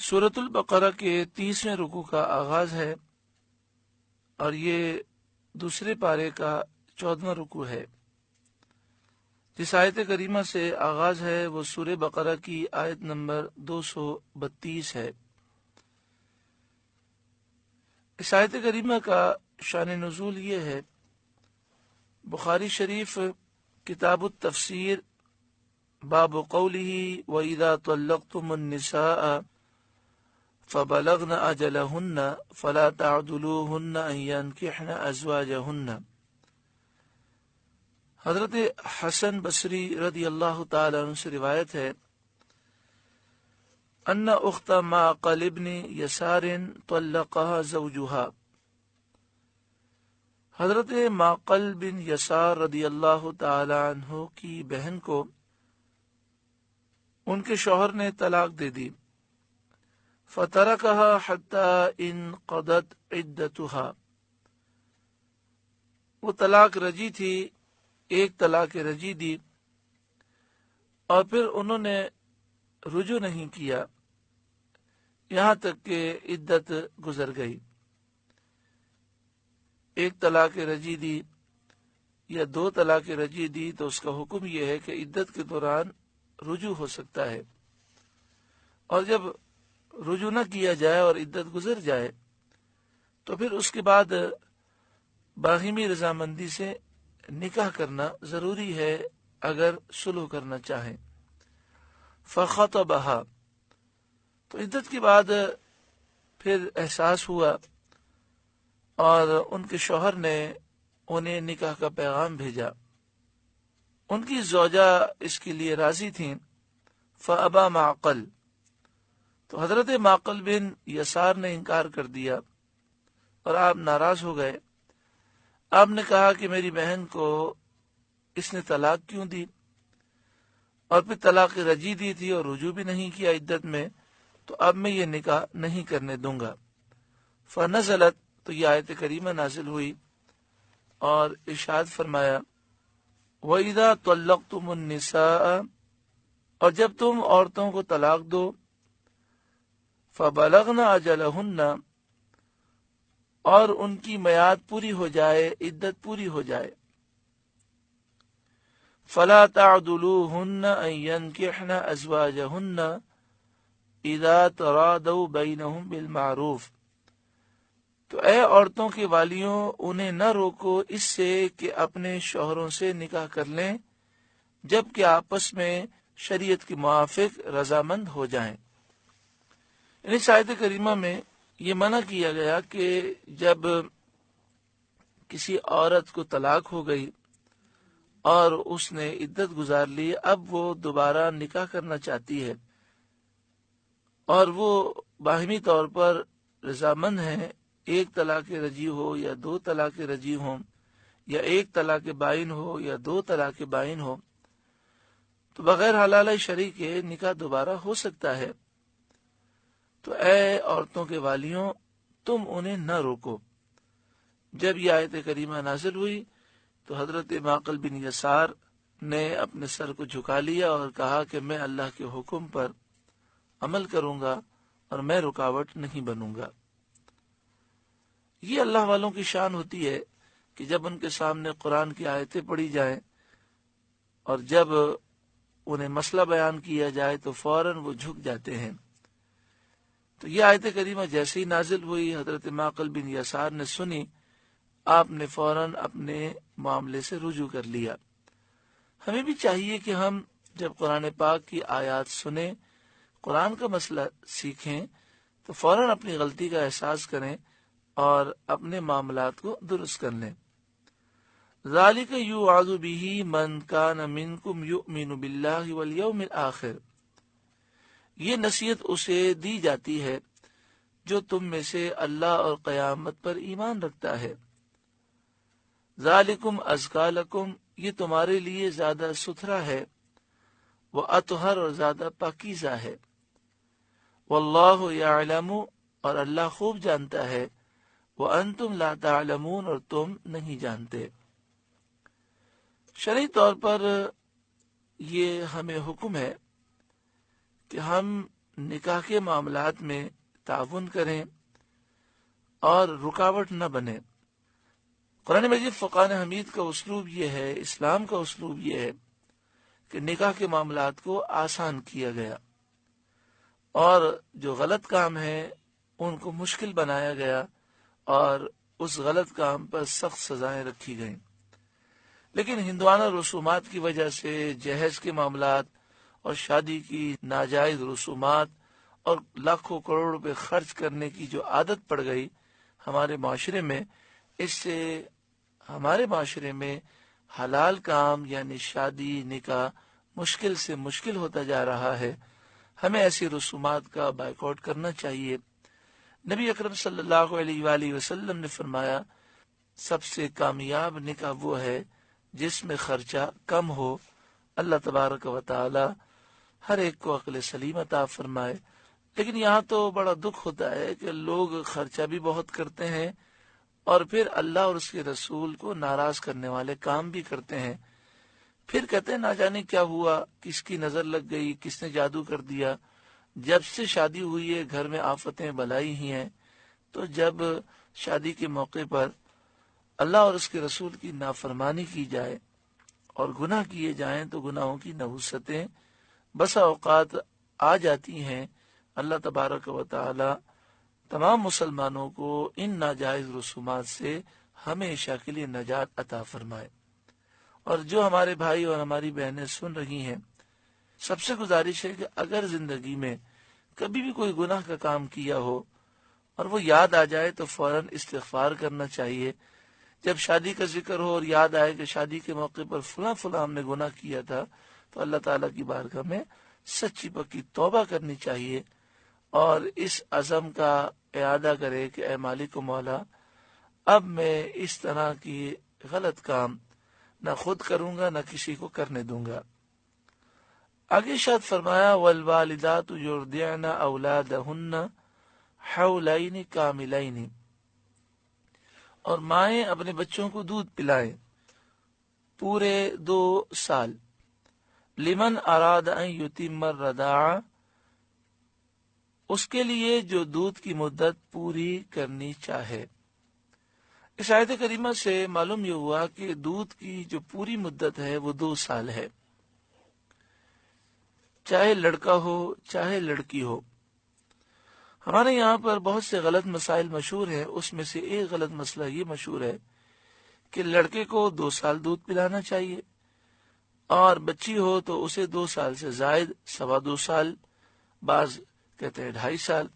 سورۃ البقرہ کے 30ویں رکوع کا آغاز ہے اور یہ دوسرے پارے کا 14واں رکوع ہے۔ جس آیت کریمہ سے آغاز ہے وہ سورہ بقرہ کی آیت نمبر 232 ہے۔ اس آیت کریمہ کا شان نزول یہ ہے، بخاری شریف کتاب التفسیر باب قولہ وَإِذَا طَلَّقْتُمُ النِّسَاءَ فَبَلَغْنَ أَجَلَهُنَّ فَلَا تَعْضُلُوهُنَّ أَن يَنكِحْنَ أَزْوَاجَهُنَّ۔ حضرت حسن بصری رضی اللہ تعالی عنہ سے روایت ہے، ان اخت معقل ابن یسار طلقها زوجها۔ حضرت معقل بن یسار رضی اللہ تعالی عنہ کی بہن کو ان کے شوہر نے طلاق دے دی۔ فترکها حتی انقضت عدتها، وہ طلاق رجی تھی، ایک طلاق رجی دی اور پھر انہوں نے رجوع نہیں کیا یہاں تک کہ عدت گزر گئی۔ ایک طلاق رجی دی یا دو طلاق رجی دی تو اس کا حکم یہ ہے کہ عدت کے دوران رجوع ہو سکتا ہے، اور جب رجوع نہ کیا جائے اور عدت گزر جائے تو پھر اس کے بعد باہمی رضامندی سے نکاح کرنا ضروری ہے اگر صلح کرنا چاہیں۔ فخطبها، تو عدت کے بعد پھر احساس ہوا اور ان کے شوہر نے انہیں نکاح کا پیغام بھیجا۔ ان کی زوجہ اس کے لیے راضی تھیں۔ فابا معقل، تو حضرت معقل بن یسار نے انکار کر دیا اور آپ ناراض ہو گئے۔ آپ نے کہا کہ میری بہن کو اس نے طلاق کیوں دی، اور پھر طلاق رجی دی تھی اور رجوع بھی نہیں کیا عدت میں، تو اب میں یہ نکاح نہیں کرنے دوں گا۔ فنزلت، تو یہ آیت کریمہ نازل ہوئی اور ارشاد فرمایا وَإِذَا طَلَّقْتُمُ النِّسَاءَ، اور جب تم عورتوں کو طلاق دو، فَبَلَغْنَ أَجَلَهُنَّ، اور ان کی میعاد پوری ہو جائے، عدت پوری ہو جائے، فَلَا تَعْضُلُوهُنَّ أَن يَنكِحْنَ أَزْوَاجَهُنَّ إِذَا تَرَاضَوْا بَيْنَهُم بِالْمَعْرُوفِ، تو اے عورتوں کے والیوں، انہیں نہ روکو اس سے کہ اپنے شوہروں سے نکاح کر لیں جب کہ آپس میں شریعت کے موافق رضامند ہو جائیں۔ اس آیت کریمہ میں یہ منع کیا گیا کہ جب کسی عورت کو طلاق ہو گئی اور اس نے عدت گزار لی، اب وہ دوبارہ نکاح کرنا چاہتی ہے اور وہ باہمی طور پر رضامند ہیں، ایک طلاق رجی ہو یا دو طلاق رجی ہوں، یا ایک طلاق بائن ہو یا دو طلاق بائن ہو، تو بغیر حلالہ شرعی کے نکاح دوبارہ ہو سکتا ہے۔ تو اے عورتوں کے والیوں، تم انہیں نہ روکو۔ جب یہ آیت کریمہ نازل ہوئی تو حضرت معقل بن یسار نے اپنے سر کو جھکا لیا اور کہا کہ میں اللہ کے حکم پر عمل کروں گا اور میں رکاوٹ نہیں بنوں گا۔ یہ اللہ والوں کی شان ہوتی ہے کہ جب ان کے سامنے قرآن کی آیتیں پڑھی جائیں اور جب انہیں مسئلہ بیان کیا جائے تو فوراً وہ جھک جاتے ہیں۔ تو یہ آیت کریمہ جیسے ہی نازل ہوئی، حضرت معقل بن یسار نے سنی، آپ نے فوراً اپنے معاملے سے رجوع کر لیا۔ ہمیں بھی چاہیے کہ ہم جب قرآن پاک کی آیات سنیں، قرآن کا مسئلہ سیکھیں، تو فوراً اپنی غلطی کا احساس کریں اور اپنے معاملات کو درست کر لیں۔ ذَلِكَ يُوعَظُ بِهِ مَنْ كَانَ مِنْكُمْ يُؤْمِنُ بِاللَّهِ وَالْيَوْمِ الْآخِرِ، یہ نصیحت اسے دی جاتی ہے جو تم میں سے اللہ اور قیامت پر ایمان رکھتا ہے۔ ذَلِكُمْ أَزْكَىٰ لَكُمْ، یہ تمہارے لیے زیادہ ستھرا ہے، وَأَطْهَرُ، اور زیادہ پاکیزہ ہے۔ وَاللَّهُ يَعْلَمُ، اور اللہ خوب جانتا ہے، وَأَنْتُمْ لَا تَعْلَمُونَ، اور تم نہیں جانتے۔ شرعی طور پر یہ ہمیں حکم ہے کہ ہم نکاح کے معاملات میں تعاون کریں اور رکاوٹ نہ بنے۔ قرآن مجید فرقان حمید کا اسلوب یہ ہے، اسلام کا اسلوب یہ ہے کہ نکاح کے معاملات کو آسان کیا گیا اور جو غلط کام ہے ان کو مشکل بنایا گیا اور اس غلط کام پر سخت سزائیں رکھی گئیں۔ لیکن ہندوانہ رسومات کی وجہ سے جہیز کے معاملات اور شادی کی ناجائز رسومات اور لاکھوں کروڑ روپے خرچ کرنے کی جو عادت پڑ گئی ہمارے معاشرے میں، اس سے ہمارے معاشرے میں حلال کام یعنی شادی نکاح مشکل سے مشکل ہوتا جا رہا ہے۔ ہمیں ایسی رسومات کا بائیکاٹ کرنا چاہیے۔ نبی اکرم صلی اللہ علیہ وآلہ وسلم نے فرمایا، سب سے کامیاب نکاح وہ ہے جس میں خرچہ کم ہو۔ اللہ تبارک و تعالی ہر ایک کو عقل سلیم عطا فرمائے۔ لیکن یہاں تو بڑا دکھ ہوتا ہے کہ لوگ خرچہ بھی بہت کرتے ہیں اور پھر اللہ اور اس کے رسول کو ناراض کرنے والے کام بھی کرتے ہیں۔ پھر کہتے ہیں نہ جانے کیا ہوا، کس کی نظر لگ گئی، کس نے جادو کر دیا۔ جب سے شادی ہوئی ہے گھر میں آفتیں بلائی ہی ہیں، تو جب شادی کے موقع پر اللہ اور اس کے رسول کی نافرمانی کی جائے اور گناہ کیے جائیں تو گناہوں کی نحوستیں بسا اوقات آ جاتی ہیں۔ اللہ تبارک و تعالی تمام مسلمانوں کو ان ناجائز رسومات سے ہمیشہ کے لیے نجات عطا فرمائے۔ اور جو ہمارے بھائی اور ہماری بہنیں سن رہی ہیں، سب سے گزارش ہے کہ اگر زندگی میں کبھی بھی کوئی گناہ کا کام کیا ہو اور وہ یاد آ جائے تو فوراً استغفار کرنا چاہیے۔ جب شادی کا ذکر ہو اور یاد آئے کہ شادی کے موقع پر فلاں فلاں ہم نے گناہ کیا تھا، تو اللہ تعالیٰ کی بارگاہ میں سچی پکی توبہ کرنی چاہیے اور اس عزم کا اعادہ کرے کہ اے مالک و مولا، اب میں اس طرح کی غلط کام نہ خود کروں گا نہ کسی کو کرنے دوں گا۔ آگے ارشاد فرمایا، والوالدات یرضعن اولادہن حولین کاملین، اور مائیں اپنے بچوں کو دودھ پلائیں پورے 2 سال۔ لمن اراد ان یتم الرضاعہ، اس کے لیے جو دودھ کی مدت پوری کرنی چاہے۔ اس آیت کریمہ سے معلوم یہ ہوا کہ دودھ کی جو پوری مدت ہے وہ 2 سال ہے، چاہے لڑکا ہو چاہے لڑکی ہو۔ ہمارے یہاں پر بہت سے غلط مسائل مشہور ہیں، اس میں سے ایک غلط مسئلہ یہ مشہور ہے کہ لڑکے کو 2 سال دودھ پلانا چاہیے اور بچی ہو تو اسے 2 سال سے زائد 2.25 سال، بعض کہتے ہیں 2.5 سال۔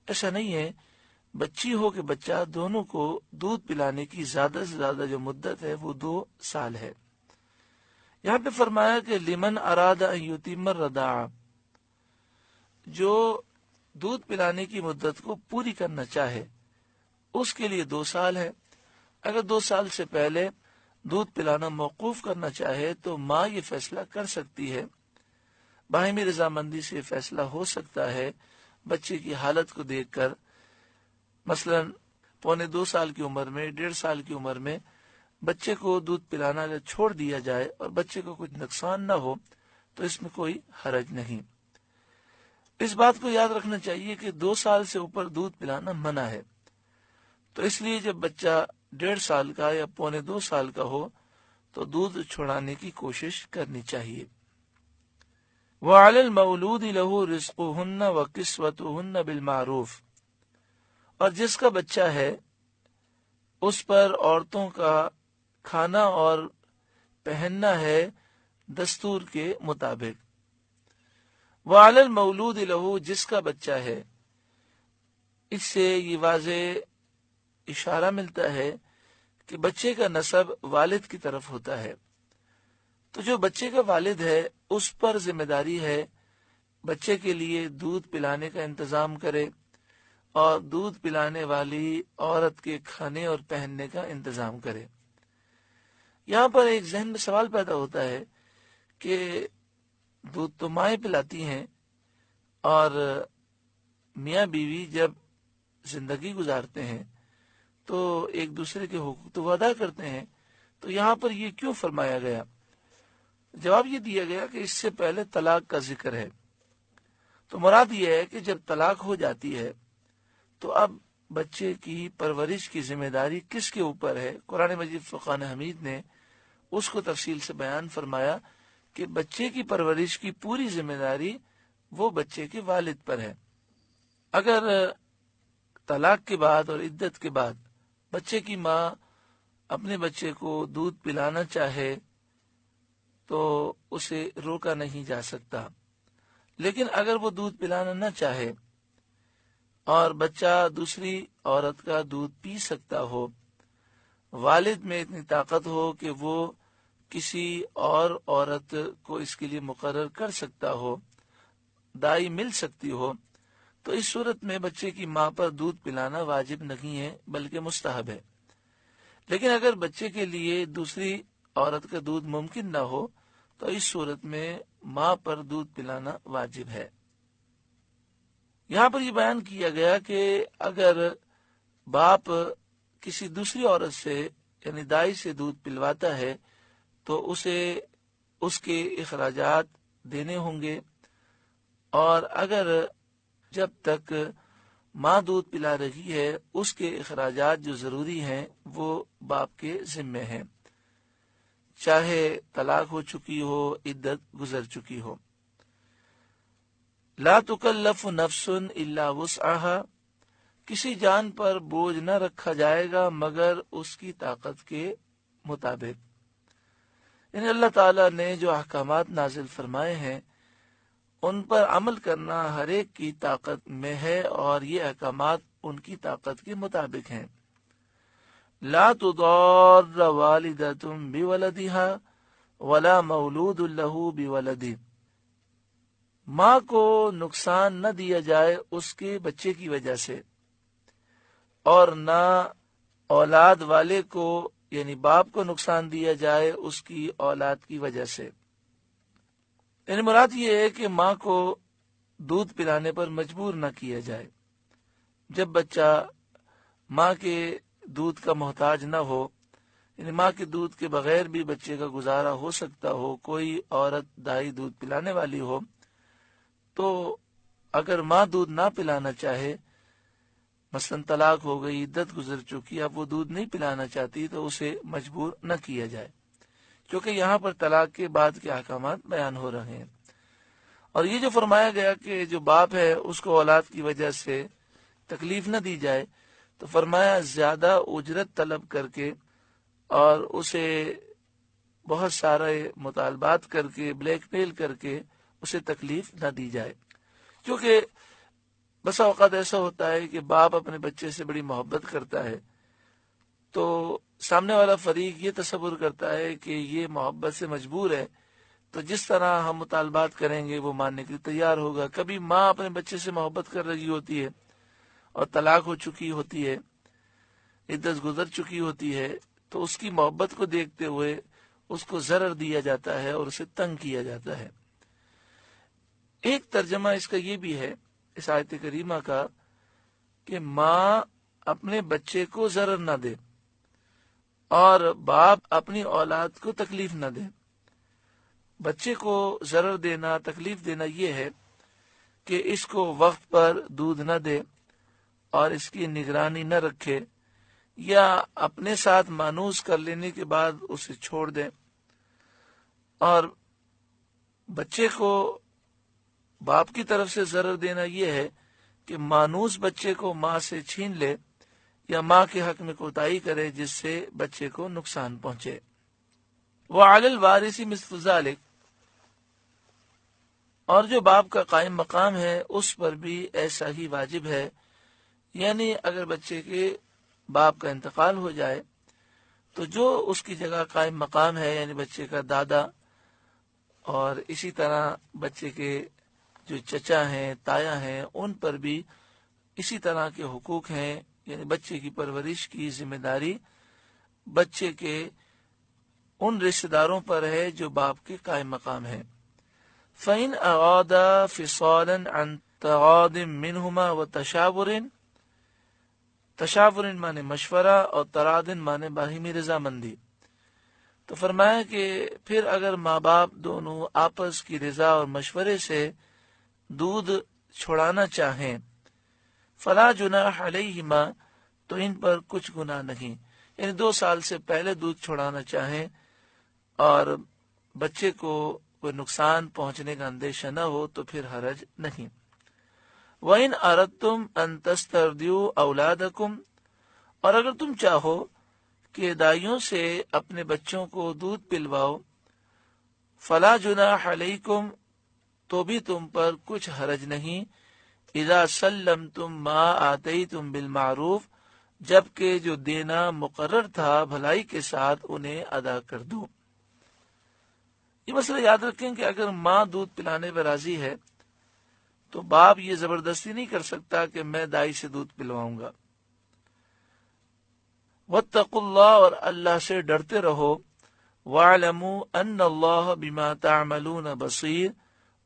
ایسا نہیں ہے، بچی ہو کہ بچہ، دونوں کو دودھ پلانے کی زیادہ سے زیادہ جو مدت ہے وہ 2 سال ہے۔ یہاں پہ فرمایا کہ لمن اراد ان یتم الرضاعہ، جو دودھ پلانے کی مدت کو پوری کرنا چاہے اس کے لیے 2 سال ہے۔ اگر 2 سال سے پہلے دودھ پلانا موقوف کرنا چاہے تو ماں یہ فیصلہ کر سکتی ہے، باہمی رضامندی سے فیصلہ ہو سکتا ہے بچے کی حالت کو دیکھ کر۔ مثلا 1.25 سال کی عمر میں، 1.5 سال کی عمر میں بچے کو دودھ پلانا اگر چھوڑ دیا جائے اور بچے کو کچھ نقصان نہ ہو تو اس میں کوئی حرج نہیں۔ اس بات کو یاد رکھنا چاہیے کہ 2 سال سے اوپر دودھ پلانا منع ہے، تو اس لیے جب بچہ 1.5 سال کا یا 1.25 سال کا ہو تو دودھ چھڑانے کی کوشش کرنی چاہیے۔ وَعَلَى الْمَوْلُودِ لَهُ رِزْقُهُنَّ وَكِسْوَتُهُنَّ بِالْمَعْرُوفِ، اور جس کا بچہ ہے اس پر عورتوں کا کھانا اور پہننا ہے دستور کے مطابق۔ وَعَلَى الْمَوْلُودِ لَهُ، جس کا بچہ ہے، اس سے یہ واضح اشارہ ملتا ہے کہ بچے کا نسب والد کی طرف ہوتا ہے، تو جو بچے کا والد ہے اس پر ذمہ داری ہے بچے کے لیے دودھ پلانے کا انتظام کرے اور دودھ پلانے والی عورت کے کھانے اور پہننے کا انتظام کرے۔ یہاں پر ایک ذہن میں سوال پیدا ہوتا ہے کہ دودھ تو مائیں پلاتی ہیں اور میاں بیوی جب زندگی گزارتے ہیں تو ایک دوسرے کے حقوق تو وہ ادا کرتے ہیں، تو یہاں پر یہ کیوں فرمایا گیا؟ جواب یہ دیا گیا کہ اس سے پہلے طلاق کا ذکر ہے، تو مراد یہ ہے کہ جب طلاق ہو جاتی ہے تو اب بچے کی پرورش کی ذمہ داری کس کے اوپر ہے؟ قرآن مجید فرقان حمید نے اس کو تفصیل سے بیان فرمایا کہ بچے کی پرورش کی پوری ذمہ داری وہ بچے کے والد پر ہے۔ اگر طلاق کے بعد اور عدت کے بعد بچے کی ماں اپنے بچے کو دودھ پلانا چاہے تو اسے روکا نہیں جا سکتا، لیکن اگر وہ دودھ پلانا نہ چاہے اور بچہ دوسری عورت کا دودھ پی سکتا ہو، والد میں اتنی طاقت ہو کہ وہ کسی اور عورت کو اس کے لیے مقرر کر سکتا ہو، دائی مل سکتی ہو، تو اس صورت میں بچے کی ماں پر دودھ پلانا واجب نہیں ہے بلکہ مستحب ہے۔ لیکن اگر بچے کے لیے دوسری عورت کا دودھ ممکن نہ ہو تو اس صورت میں ماں پر دودھ پلانا واجب ہے۔ یہاں پر یہ بیان کیا گیا کہ اگر باپ کسی دوسری عورت سے یعنی دائی سے دودھ پلواتا ہے تو اسے اس کے اخراجات دینے ہوں گے، اور اگر جب تک ماں دودھ پلا رہی ہے اس کے اخراجات جو ضروری ہیں وہ باپ کے ذمے ہیں، چاہے طلاق ہو چکی ہو، عدت گزر چکی ہو۔ لا تکلف نفس الا وسعها، کسی جان پر بوجھ نہ رکھا جائے گا مگر اس کی طاقت کے مطابق۔ یعنی اللہ تعالیٰ نے جو احکامات نازل فرمائے ہیں ان پر عمل کرنا ہر ایک کی طاقت میں ہے، اور یہ احکامات ان کی طاقت کے مطابق ہیں۔ لا تضار والدۃ بولدها ولا مولود له بولدہ، ماں کو نقصان نہ دیا جائے اس کے بچے کی وجہ سے، اور نہ اولاد والے کو یعنی باپ کو نقصان دیا جائے اس کی اولاد کی وجہ سے۔ یعنی مراد یہ ہے کہ ماں کو دودھ پلانے پر مجبور نہ کیا جائے۔ جب بچہ ماں کے دودھ کا محتاج نہ ہو، یعنی ماں کے دودھ کے بغیر بھی بچے کا گزارا ہو سکتا ہو، کوئی عورت دائی دودھ پلانے والی ہو، تو اگر ماں دودھ نہ پلانا چاہے، مثلا طلاق ہو گئی، عدت گزر چکی، اب وہ دودھ نہیں پلانا چاہتی، تو اسے مجبور نہ کیا جائے، کیونکہ یہاں پر طلاق کے بعد کے احکامات بیان ہو رہے ہیں۔ اور یہ جو فرمایا گیا کہ جو باپ ہے اس کو اولاد کی وجہ سے تکلیف نہ دی جائے، تو فرمایا زیادہ اجرت طلب کر کے اور اسے بہت سارے مطالبات کر کے، بلیک میل کر کے اسے تکلیف نہ دی جائے، کیونکہ بسا اوقات ایسا ہوتا ہے کہ باپ اپنے بچے سے بڑی محبت کرتا ہے، تو سامنے والا فریق یہ تصور کرتا ہے کہ یہ محبت سے مجبور ہے، تو جس طرح ہم مطالبات کریں گے وہ ماننے کے لیے تیار ہوگا۔ کبھی ماں اپنے بچے سے محبت کر رہی ہوتی ہے اور طلاق ہو چکی ہوتی ہے، عدت گزر چکی ہوتی ہے، تو اس کی محبت کو دیکھتے ہوئے اس کو ضرر دیا جاتا ہے اور اسے تنگ کیا جاتا ہے۔ ایک ترجمہ اس کا یہ بھی ہے اس آیت کریمہ کا کہ ماں اپنے بچے کو ضرر نہ دے اور باپ اپنی اولاد کو تکلیف نہ دے۔ بچے کو ضرر دینا، تکلیف دینا یہ ہے کہ اس کو وقت پر دودھ نہ دے اور اس کی نگرانی نہ رکھے، یا اپنے ساتھ مانوس کر لینے کے بعد اسے چھوڑ دے۔ اور بچے کو باپ کی طرف سے ضرر دینا یہ ہے کہ مانوس بچے کو ماں سے چھین لے یا ماں کے حق میں کوتاہی کرے جس سے بچے کو نقصان پہنچے۔ وعلی الوارث مثل ذلک، اور جو باپ کا قائم مقام ہے اس پر بھی ایسا ہی واجب ہے، یعنی اگر بچے کے باپ کا انتقال ہو جائے تو جو اس کی جگہ قائم مقام ہے یعنی بچے کا دادا، اور اسی طرح بچے کے جو چچا ہیں، تایا ہیں، ان پر بھی اسی طرح کے حقوق ہیں، یعنی بچے کی پرورش کی ذمہ داری بچے کے ان رشتہ داروں پر ہے جو باپ کے قائم مقام ہیں۔ فَإِنْ أَرَادَا فِصَالًا عَنْ تَرَاضٍ مِّنْهُمَا وَتَشَاوُرٍ، تشاور مانے مشورہ اور ترادن مانے باہمی رضامندی، تو فرمایا کہ پھر اگر ماں باپ دونوں آپس کی رضا اور مشورے سے دودھ چھڑانا چاہیں فلا جناح علیہما تو ان پر کچھ گناہ نہیں، یعنی 2 سال سے پہلے دودھ چھڑانا چاہیں اور بچے کو کوئی نقصان پہنچنے کا اندیشہ نہ ہو تو پھر حرج نہیں۔ وَإِنْ أَرَدْتُمْ أَن تَسْتَرْضِعُوا أَوْلَادَكُمْ اور اگر تم چاہو کہ دائیوں سے اپنے بچوں کو دودھ پلواؤ فلا جناح علیکم تو بھی تم پر کچھ حرج نہیں، اذا سلمتم ما آتیتم بالمعروف جبکہ جو دینا مقرر تھا بھلائی کے ساتھ انہیں ادا کر دو۔ یہ مسئلہ یاد رکھیں کہ اگر ماں دودھ پلانے پر راضی ہے تو باپ یہ زبردستی نہیں کر سکتا کہ میں دائی سے دودھ پلواؤں گا۔ واتقوا اللہ اور اللہ سے ڈرتے رہو، واعلموا ان اللہ بما تعملون بصیر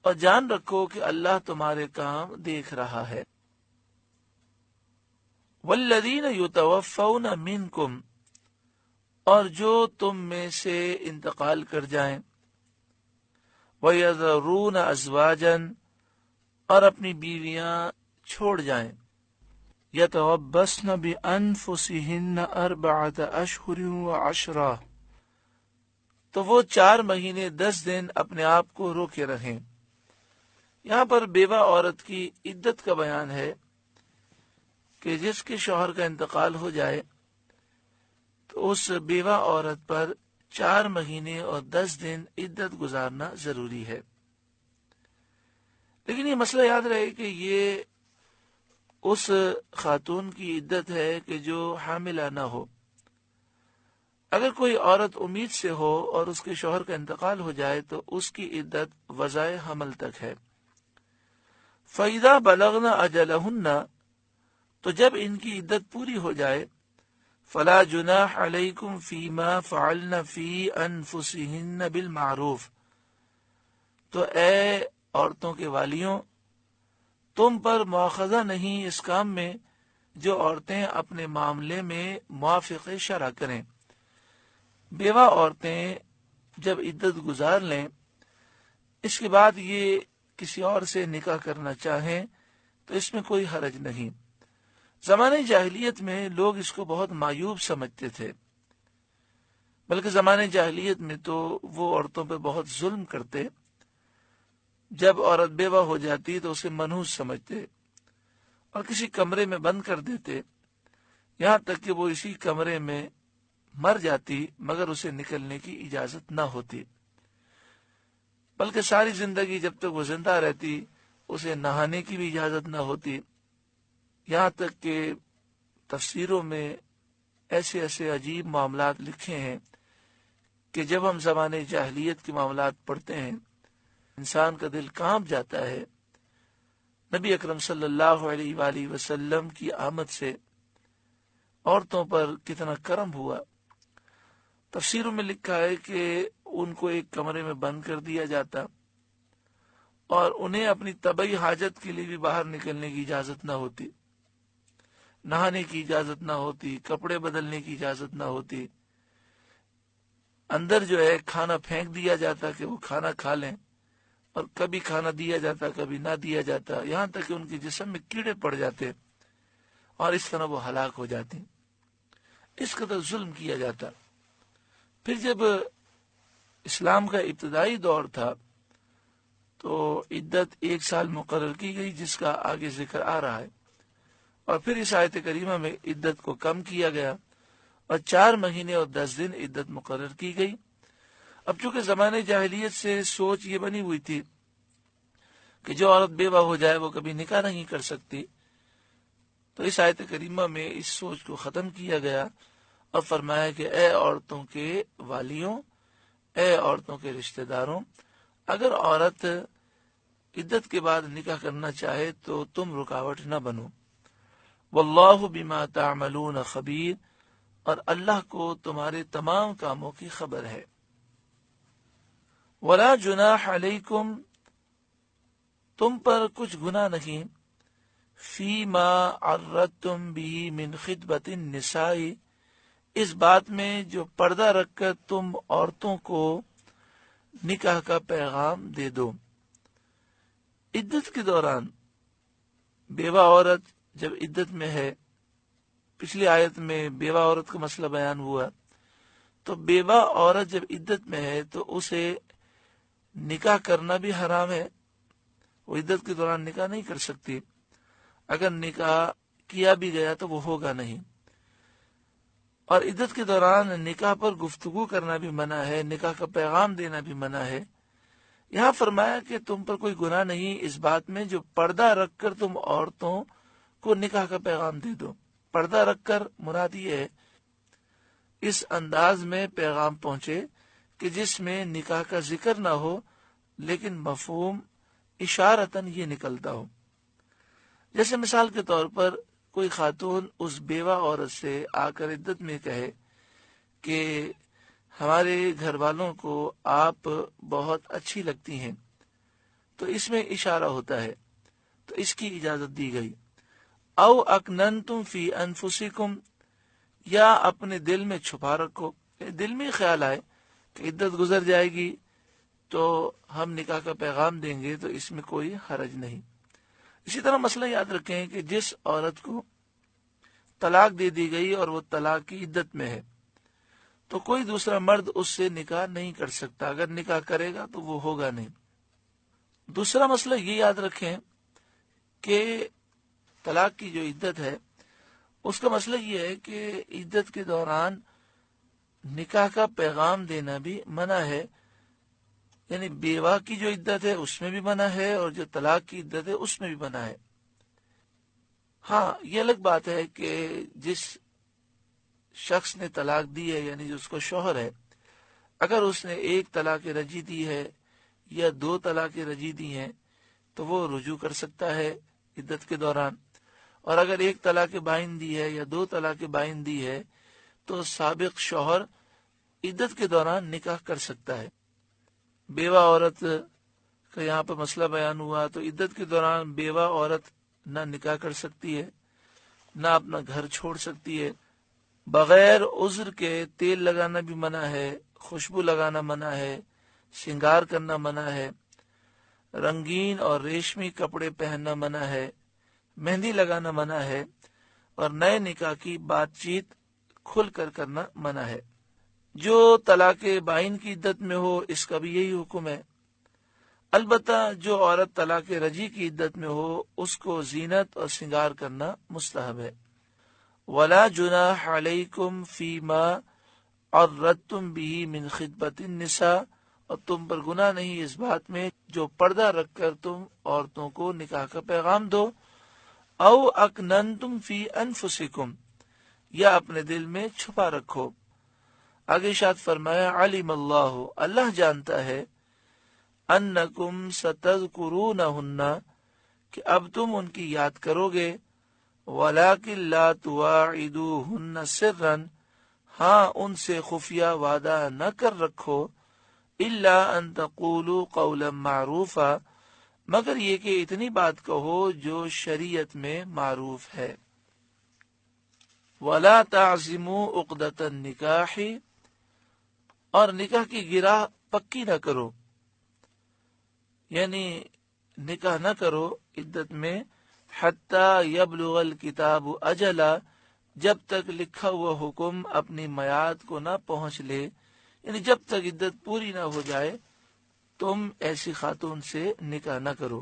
اور جان رکھو کہ اللہ تمہارے کام دیکھ رہا ہے۔ والذین یتوفون منکم اور جو تم میں سے انتقال کر جائیں، وَيَذَرُونَ أَزْوَاجًا اور اپنی بیویاں چھوڑ جائیں، يَتَوَبَّصْنَ بِأَنفُسِهِنَّ 4 أَشْهُرٍ وَعَشْرًا تو وہ 4 مہینے 10 دن اپنے آپ کو روکے رہیں۔ یہاں پر بیوہ عورت کی عدت کا بیان ہے کہ جس کے شوہر کا انتقال ہو جائے تو اس بیوہ عورت پر 4 مہینے اور 10 دن عدت گزارنا ضروری ہے۔ لیکن یہ مسئلہ یاد رہے کہ یہ اس خاتون کی عدت ہے کہ جو حاملہ نہ ہو۔ اگر کوئی عورت امید سے ہو اور اس کے شوہر کا انتقال ہو جائے تو اس کی عدت وضع حمل تک ہے۔ فَإِذَا بَلَغْنَ أَجَلَهُنَّ تو جب ان کی عدت پوری ہو جائے فَلَا جُنَاحَ عَلَيْكُمْ فِي مَا فَعَلْنَ فِي أَنفُسِهِنَّ بِالْمَعْرُوفِ تو اے عورتوں کے والیوں تم پر مواخذہ نہیں اس کام میں جو عورتیں اپنے معاملے میں موافق شرع کریں۔ بیوہ عورتیں جب عدت گزار لیں اس کے بعد یہ کسی اور سے نکاح کرنا چاہیں تو اس میں کوئی حرج نہیں۔ زمانے جاہلیت میں لوگ اس کو بہت معیوب سمجھتے تھے، بلکہ زمانے جاہلیت میں تو وہ عورتوں پہ بہت ظلم کرتے۔ جب عورت بیوہ ہو جاتی تو اسے منحوس سمجھتے اور کسی کمرے میں بند کر دیتے، یہاں تک کہ وہ اسی کمرے میں مر جاتی مگر اسے نکلنے کی اجازت نہ ہوتی، بلکہ ساری زندگی جب تک وہ زندہ رہتی اسے نہانے کی بھی اجازت نہ ہوتی۔ یہاں تک کہ تفسیروں میں ایسے ایسے عجیب معاملات لکھے ہیں کہ جب ہم زمانے جاہلیت کے معاملات پڑھتے ہیں انسان کا دل کانپ جاتا ہے۔ نبی اکرم صلی اللہ علیہ وآلہ وسلم کی آمد سے عورتوں پر کتنا کرم ہوا۔ تفسیروں میں لکھا ہے کہ ان کو ایک کمرے میں بند کر دیا جاتا اور انہیں اپنی طبعی حاجت کے لیے بھی باہر نکلنے کی اجازت نہ ہوتی، نہانے کی اجازت نہ ہوتی، کپڑے بدلنے کی اجازت نہ ہوتی۔ اندر جو ہے کھانا پھینک دیا جاتا کہ وہ کھانا کھا لیں، اور کبھی کھانا دیا جاتا کبھی نہ دیا جاتا، یہاں تک کہ ان کے جسم میں کیڑے پڑ جاتے اور اس طرح وہ ہلاک ہو جاتی۔ اس قدر ظلم کیا جاتا۔ پھر جب اسلام کا ابتدائی دور تھا تو عدت 1 سال مقرر کی گئی جس کا آگے ذکر آ رہا ہے، اور پھر اس آیت کریمہ میں عدت کو کم کیا گیا اور 4 مہینے اور 10 دن عدت مقرر کی گئی۔ اب چونکہ زمانے جاہلیت سے سوچ یہ بنی ہوئی تھی کہ جو عورت بیوہ ہو جائے وہ کبھی نکاح نہیں کر سکتی، تو اس آیت کریمہ میں اس سوچ کو ختم کیا گیا اور فرمایا کہ اے عورتوں کے والیوں، اے عورتوں کے رشتہ داروں، اگر عورت عدت کے بعد نکاح کرنا چاہے تو تم رکاوٹ نہ بنو۔ واللہ بما تعملون خبیر اور اللہ کو تمہارے تمام کاموں کی خبر ہے۔ ولا جناح علیکم تم پر کچھ گناہ نہیں، فیما عرضتم به من خطبۃ النساء اس بات میں جو پردہ رکھ کر تم عورتوں کو نکاح کا پیغام دے دو۔ عدت کے دوران بیوہ عورت جب عدت میں ہے، پچھلی آیت میں بیوہ عورت کا مسئلہ بیان ہوا، تو بیوہ عورت جب عدت میں ہے تو اسے نکاح کرنا بھی حرام ہے، وہ عدت کے دوران نکاح نہیں کر سکتی، اگر نکاح کیا بھی گیا تو وہ ہوگا نہیں، اور عدت کے دوران نکاح پر گفتگو کرنا بھی منع ہے، نکاح کا پیغام دینا بھی منع ہے۔ یہاں فرمایا کہ تم پر کوئی گناہ نہیں اس بات میں جو پردہ رکھ کر تم عورتوں کو نکاح کا پیغام دے دو۔ پردہ رکھ کر مراد یہ ہے اس انداز میں پیغام پہنچے کہ جس میں نکاح کا ذکر نہ ہو لیکن مفہوم اشارتاً یہ نکلتا ہو۔ جیسے مثال کے طور پر کوئی خاتون اس بیوہ عورت سے آ کر عدت میں کہے کہ ہمارے گھر والوں کو آپ بہت اچھی لگتی ہیں، تو اس میں اشارہ ہوتا ہے، تو اس کی اجازت دی گئی۔ او اکننتم فی انفسکم، یا اپنے دل میں چھپا رکھو، دل میں خیال آئے کہ عدت گزر جائے گی تو ہم نکاح کا پیغام دیں گے، تو اس میں کوئی حرج نہیں۔ اسی طرح مسئلہ یاد رکھیں کہ جس عورت کو طلاق دے دی گئی اور وہ طلاق کی عدت میں ہے تو کوئی دوسرا مرد اس سے نکاح نہیں کر سکتا، اگر نکاح کرے گا تو وہ ہوگا نہیں۔ دوسرا مسئلہ یہ یاد رکھیں کہ طلاق کی جو عدت ہے اس کا مسئلہ یہ ہے کہ عدت کے دوران نکاح کا پیغام دینا بھی منع ہے، یعنی بیوہ کی جو عدت ہے اس میں بھی منع ہے اور جو طلاق کی عدت ہے اس میں بھی منع ہے۔ ہاں، یہ الگ بات ہے کہ جس شخص نے طلاق دی ہے یعنی جو اس کو شوہر ہے، اگر اس نے ایک طلاق رجعی دی ہے یا 2 طلاق رجعی دی ہیں تو وہ رجوع کر سکتا ہے عدت کے دوران، اور اگر 1 طلاق بائن دی ہے یا 2 طلاق بائن دی ہے تو سابق شوہر عدت کے دوران نکاح کر سکتا ہے۔ بیوہ عورت کا یہاں پر مسئلہ بیان ہوا، تو عدت کے دوران بیوہ عورت نہ نکاح کر سکتی ہے، نہ اپنا گھر چھوڑ سکتی ہے، بغیر عذر کے تیل لگانا بھی منع ہے، خوشبو لگانا منع ہے، شنگار کرنا منع ہے، رنگین اور ریشمی کپڑے پہننا منع ہے، مہندی لگانا منع ہے، اور نئے نکاح کی بات چیت کھل کر کرنا منع ہے۔ جو طلاق بائن کی عدت میں ہو اس کا بھی یہی حکم ہے۔ البتہ جو عورت طلاق رجعی کی عدت میں ہو اس کو زینت اور سنگار کرنا مستحب ہے۔ وَلَا جُنَاحَ عَلَيْكُمْ فِي مَا عَرَّضْتُمْ بِهِ مِنْ خِطْبَةِ النِّسَاءِ، اور تم پر گناہ نہیں اس بات میں جو پردہ رکھ کر تم عورتوں کو نکاح کا پیغام دو، او اکننتم فی انفسکم، یا اپنے دل میں چھپا رکھو۔ آگے ارشاد فرمایا علم اللہ، اللہ جانتا ہے، انکم ستذکرونہن، کہ اب تم ان کی یاد کرو گے، ولیکن لا تواعدوہن سرا، ہاں ان سے خفیہ وعدہ نہ کر رکھو، الا ان تقولوا قولا معروفا، مگر یہ کہ اتنی بات کہو جو شریعت میں معروف ہے۔ ولا تعزموا عقدۃ النکاح، اور نکاح کی گرہ پکی نہ کرو، یعنی نکاح نہ کرو عدت میں، حتی یبلغ الکتاب اجلا، جب تک لکھا ہوا حکم اپنی میعاد کو نہ پہنچ لے، یعنی جب تک عدت پوری نہ ہو جائے تم ایسی خاتون سے نکاح نہ کرو۔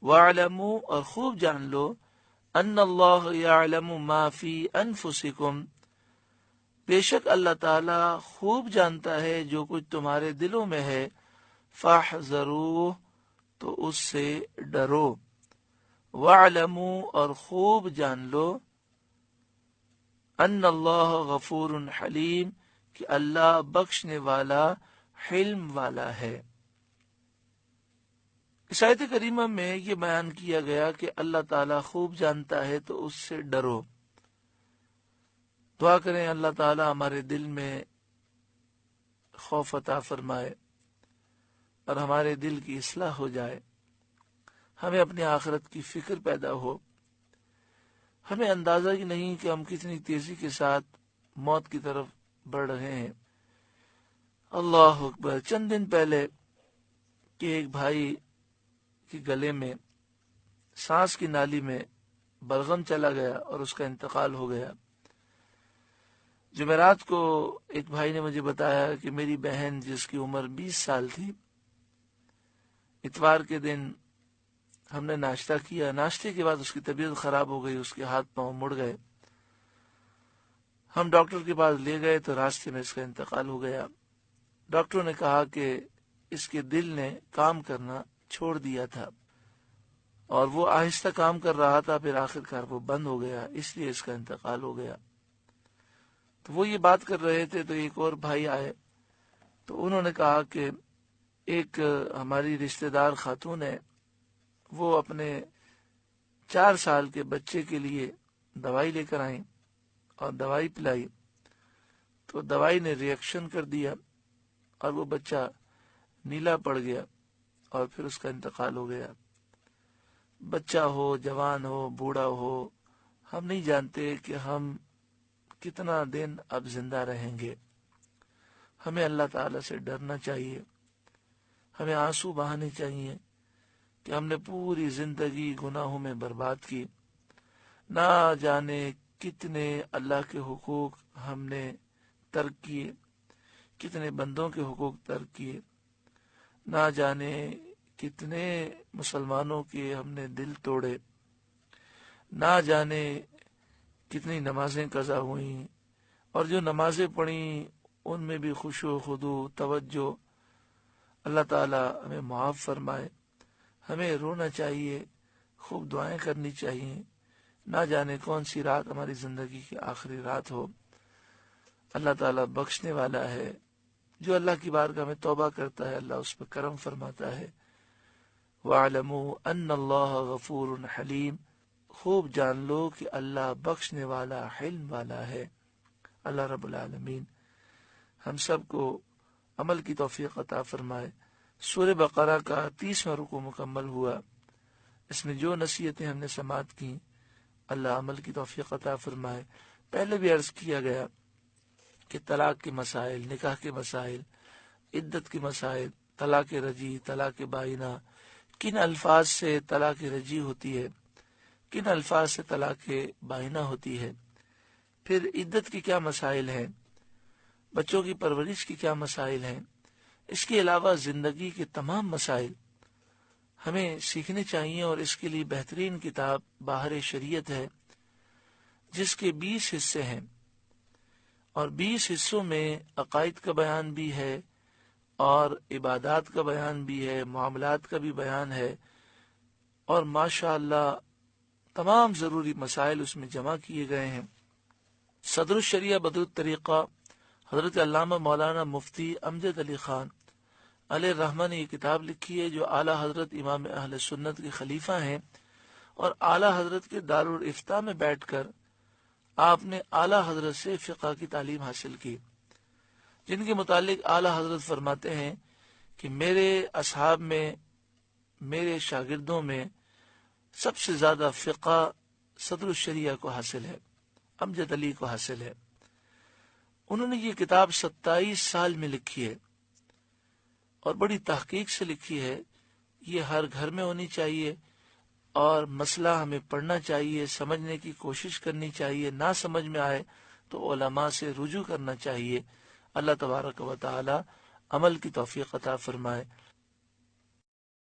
وَاعْلَمُوا، اور خوب جان لو، ان اللہ یعلم ما فی انفسکم، بے شک اللہ تعالی خوب جانتا ہے جو کچھ تمہارے دلوں میں ہے، فاحذروہ، تو اس سے ڈرو، وَاعْلَمُوا، اور خوب جان لو، ان اللہ غفور حلیم، کہ اللہ بخشنے والا حلم والا ہے۔ اس آیت کریمہ میں یہ بیان کیا گیا کہ اللہ تعالیٰ خوب جانتا ہے تو اس سے ڈرو۔ دعا کریں اللہ تعالیٰ ہمارے دل میں خوف عطا فرمائے اور ہمارے دل کی اصلاح ہو جائے، ہمیں اپنی آخرت کی فکر پیدا ہو، ہمیں اندازہ ہی نہیں کہ ہم کتنی تیزی کے ساتھ موت کی طرف بڑھ رہے ہیں۔ اللہ اکبر۔ چند دن پہلے کہ ایک بھائی کے گلے میں سانس کی نالی میں بلغم چلا گیا اور اس کا انتقال ہو گیا۔ جمعرات کو ایک بھائی نے مجھے بتایا کہ میری بہن جس کی عمر 20 سال تھی، اتوار کے دن ہم نے ناشتہ کیا، ناشتے کے بعد اس کی طبیعت خراب ہو گئی، اس کے ہاتھ پاؤں مڑ گئے، ہم ڈاکٹر کے پاس لے گئے تو راستے میں اس کا انتقال ہو گیا۔ ڈاکٹروں نے کہا کہ اس کے دل نے کام کرنا چھوڑ دیا تھا اور وہ آہستہ کام کر رہا تھا، پھر آخر کار وہ بند ہو گیا، اس لیے اس کا انتقال ہو گیا۔ تو وہ یہ بات کر رہے تھے تو ایک اور بھائی آئے تو انہوں نے کہا کہ ایک ہماری رشتہ دار خاتون ہے، وہ اپنے 4 سال کے بچے کے لیے دوائی لے کر آئیں اور دوائی پلائی تو دوائی نے ری ایکشن کر دیا اور وہ بچہ نیلا پڑ گیا اور پھر اس کا انتقال ہو گیا۔ بچہ ہو، جوان ہو، بوڑھا ہو، ہم نہیں جانتے کہ ہم کتنا دن اب زندہ رہیں گے۔ ہمیں اللہ تعالی سے ڈرنا چاہیے، ہمیں آنسو بہانے چاہیے کہ ہم نے پوری زندگی گناہوں میں برباد کی، نہ جانے کتنے اللہ کے حقوق ہم نے ترک کیے، کتنے بندوں کے حقوق ترک کیے، نہ جانے کتنے مسلمانوں کے ہم نے دل توڑے، نہ جانے کتنی نمازیں قضا ہوئیں، اور جو نمازیں پڑھیں ان میں بھی خشوع و خضوع، توجہ۔ اللہ تعالی ہمیں معاف فرمائے۔ ہمیں رونا چاہیے، خوب دعائیں کرنی چاہیے، نہ جانے کون سی رات ہماری زندگی کی آخری رات ہو۔ اللہ تعالیٰ بخشنے والا ہے، جو اللہ کی بارگاہ میں توبہ کرتا ہے اللہ اس پہ کرم فرماتا ہے۔ وَاعْلَمُوا أَنَّ اللَّهَ غَفُورٌ حَلِيمٌ، خوب جان لو کہ اللہ بخشنے والا، حلم والا ہے۔ اللہ رب العالمین ہم سب کو عمل کی توفیق عطا فرمائے۔ سورہ بقرہ کا 30واں رکوع مکمل ہوا، اس میں جو نصیحتیں ہم نے سماعت کی اللہ عمل کی توفیق عطا فرمائے۔ پہلے بھی عرض کیا گیا کہ طلاق کے مسائل، نکاح کے مسائل، عدت کے مسائل، طلاق رجی، طلاق بائنہ، کن الفاظ سے طلاق رجی ہوتی ہے، کن الفاظ سے طلاق بائنہ ہوتی ہے، پھر عدت کے کیا مسائل ہیں، بچوں کی پرورش کے کیا مسائل ہیں، اس کے علاوہ زندگی کے تمام مسائل ہمیں سیکھنے چاہیے۔ اور اس کے لیے بہترین کتاب باہر شریعت ہے جس کے 20 حصے ہیں، اور 20 حصوں میں عقائد کا بیان بھی ہے اور عبادات کا بیان بھی ہے، معاملات کا بھی بیان ہے، اور ماشاء اللہ تمام ضروری مسائل اس میں جمع کیے گئے ہیں۔ صدر الشریعہ بدر الطریقہ حضرت علامہ مولانا مفتی امجد علی خان علیہ الرحمہ نے یہ کتاب لکھی ہے، جو اعلیٰ حضرت امام اہل سنت کے خلیفہ ہیں، اور اعلیٰ حضرت کے دارالافتاء میں بیٹھ کر آپ نے اعلیٰ حضرت سے فقہ کی تعلیم حاصل کی، جن کے متعلق اعلیٰ حضرت فرماتے ہیں کہ میرے اصحاب میں، میرے شاگردوں میں سب سے زیادہ فقہ صدر الشریعہ کو حاصل ہے، امجد علی کو حاصل ہے۔ انہوں نے یہ کتاب 27 سال میں لکھی ہے اور بڑی تحقیق سے لکھی ہے۔ یہ ہر گھر میں ہونی چاہیے اور مسئلہ ہمیں پڑھنا چاہیے، سمجھنے کی کوشش کرنی چاہیے، نہ سمجھ میں آئے تو علماء سے رجوع کرنا چاہیے۔ اللہ تبارک و تعالی عمل کی توفیق عطا فرمائے۔